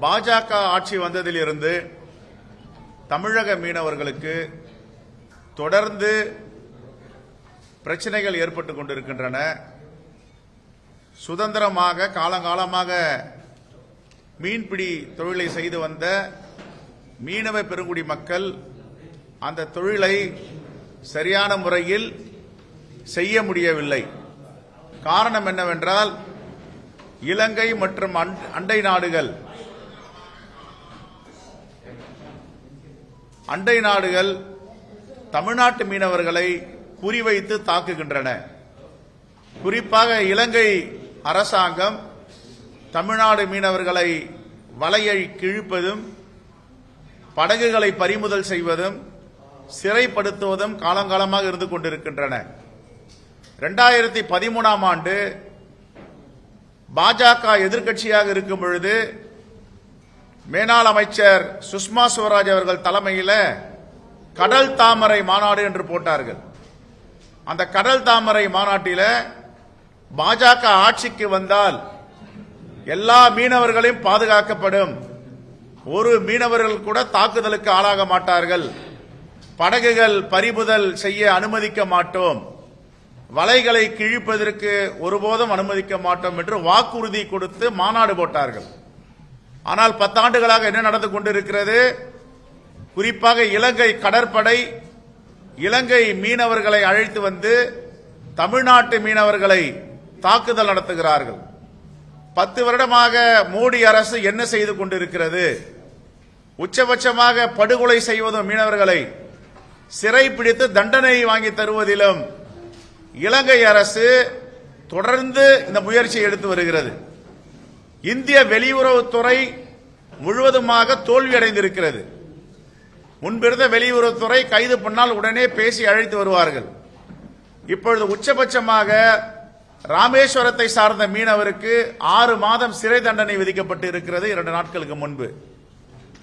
பாஜக ஆட்சி வந்ததிலிருந்து தமிழக மீனவர்களுக்கு தொடர்ந்து பிரச்சனைகள் ஏற்பட்டுக் கொண்டிருக்கின்றன. சுதந்திரமாக காலங்காலமாக மீன்பிடி தொழிலை செய்து வந்த மீனவ பெருங்குடி மக்கள் அந்த தொழிலை சரியான முறையில் செய்ய முடியவில்லை. காரணம் என்னவென்றால், இலங்கை மற்றும் அண்டை நாடுகள் தமிழ்நாட்டு மீனவர்களை குறிவைத்து தாக்குகின்றன. குறிப்பாக இலங்கை அரசாங்கம் தமிழ்நாடு மீனவர்களை வலையை கிழிப்பதும் படகுகளை பறிமுதல் செய்வதும் சிறைப்படுத்துவதும் காலங்காலமாக இருந்து கொண்டிருக்கின்றன. 2013ஆம் ஆண்டு பாஜக எதிர்க்கட்சியாக இருக்கும் பொழுது மேனாள் அமைச்சர் சுஷ்மா ஸ்வராஜ் அவர்கள் தலைமையில் கடல் தாமரை மாநாடு என்று போட்டார்கள். அந்த கடல் தாமரை மாநாட்டில் பாஜக ஆட்சிக்கு வந்தால் எல்லா மீனவர்களையும் பாதுகாக்கப்படும், ஒரு மீனவர்கள் கூட தாக்குதலுக்கு ஆளாக மாட்டார்கள், படகுகள் பறிமுதல் செய்ய அனுமதிக்க மாட்டோம், வலைகளை கிழிப்பதற்கு ஒருபோதும் அனுமதிக்க மாட்டோம் என்று வாக்குறுதி கொடுத்து மாநாடு போட்டார்கள். ஆனால் 10 ஆண்டுகளாக என்ன நடந்து கொண்டிருக்கிறது? குறிப்பாக இலங்கை கடற்படை இலங்கை மீனவர்களை அழைத்து வந்து தமிழ்நாட்டு மீனவர்களை தாக்குதல் நடத்துகிறார்கள். 10 வருடமாக மோடி அரசு என்ன செய்து கொண்டிருக்கிறது? உச்சபட்சமாக படுகொலை செய்வதும் மீனவர்களை சிறைப்பிடித்து தண்டனை வாங்கி தருவதிலும் இலங்கை அரசு தொடர்ந்து இந்த முயற்சியை எடுத்து வருகிறது. இந்திய வெளியுறவுத்துறை முழுவதுமாக தோல்வியடைந்திருக்கிறது. முன்பிருந்த வெளியுறவுத்துறை கைது பண்ணால் உடனே பேசி அழைத்து வருவார்கள். இப்பொழுது உச்சபட்சமாக ராமேஸ்வரத்தை சார்ந்த மீனவருக்கு 6 மாதம் சிறை தண்டனை விதிக்கப்பட்டு இருக்கிறது 2 நாட்களுக்கு முன்பு.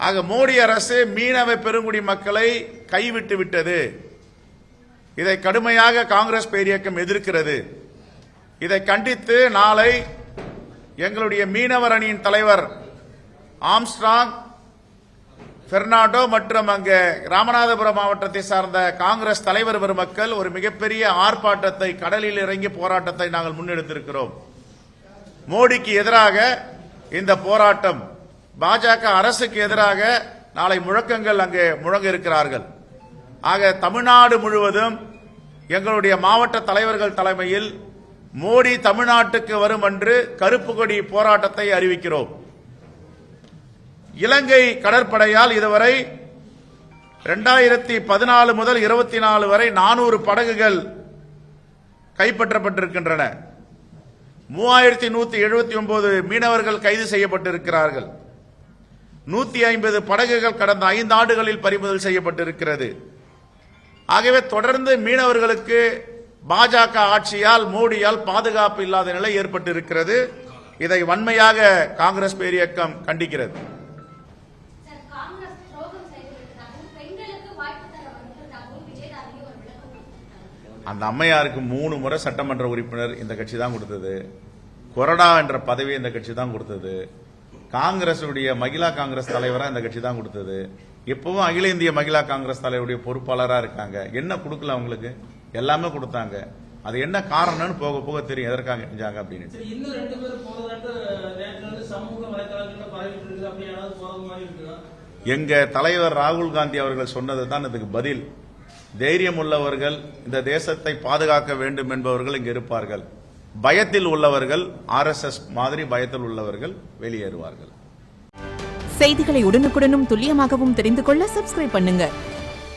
ஆக மோடி அரசு மீனவ பெருங்குடி மக்களை கைவிட்டு விட்டது. இதை கடுமையாக காங்கிரஸ் பேரியக்கம் எதிர்க்கிறது. இதை கண்டித்து நாளை எங்களுடைய மீனவர் அணியின் தலைவர் ஆம்ஸ்ட்ராங், பெர்னாண்டோ மற்றும் அங்கே ராமநாதபுரம் மாவட்டத்தை சார்ந்த காங்கிரஸ் தலைவர் பெருமக்கள் ஒரு மிகப்பெரிய ஆர்ப்பாட்டத்தை, கடலில் இறங்கி போராட்டத்தை நாங்கள் முன்னெடுத்திருக்கிறோம். மோடிக்கு எதிராக இந்த போராட்டம், பாஜக அரசுக்கு எதிராக நாளை முழக்கங்கள் அங்கே முழங்க இருக்கிறார்கள். ஆக தமிழ்நாடு முழுவதும் எங்களுடைய மாவட்ட தலைவர்கள் தலைமையில் மோடி தமிழ்நாட்டுக்கு வரும் என்று கருப்பு கொடி போராட்டத்தை அறிவிக்கிறோம். இலங்கை கடற்படையால் இதுவரை 2014 முதல் 24 வரை 400 படகுகள் கைப்பற்றப்பட்டிருக்கின்றன. 3179 மீனவர்கள் கைது செய்யப்பட்டிருக்கிறார்கள். 150 படகுகள் கடந்த 5 ஆண்டுகளில் பறிமுதல் செய்யப்பட்டிருக்கிறது. ஆகவே தொடர்ந்து மீனவர்களுக்கு பாஜக ஆட்சியால், மோடியால் பாதுகாப்பு இல்லாத நிலை ஏற்பட்டிருக்கிறது. இதை வன்மையாக காங்கிரஸ் பேரியக்கம் கண்டிக்கிறது. அந்த அம்மையாருக்கு 3 முறை சட்டமன்ற உறுப்பினர் இந்த கட்சி தான் கொடுத்தது. கொறடா என்ற பதவி இந்த கட்சி தான் கொடுத்தது. காங்கிரசுடைய மகிழா காங்கிரஸ் தலைவராக இந்த கட்சி தான் கொடுத்தது. இப்பவும் அகில இந்திய மகிழா காங்கிரஸ் தலைவருடைய பொறுப்பாளராக இருக்காங்க. என்ன கொடுக்கல அவங்களுக்கு? எல்லாமே கொடுத்தாங்க. அது என்ன காரணம்னு போக போக தெரியும் எதற்காக செஞ்சாங்க அப்படின்னு. எங்க தலைவர் ராகுல் காந்தி அவர்கள் சொன்னது தான் இதுக்கு பதில். தைரியம் உள்ளவர்கள், இந்த தேசத்தை பாதுகாக்க வேண்டும் என்பவர்கள் இங்கு இருப்பார்கள். பயத்தில் உள்ளவர்கள், RSS மாதிரி பயத்தில் உள்ளவர்கள் வெளியேறுவார்கள். செய்திகளை உடனுக்குடனும் துல்லியமாகவும் தெரிந்து கொள்ள சப்ஸ்கிரைப் பண்ணுங்க.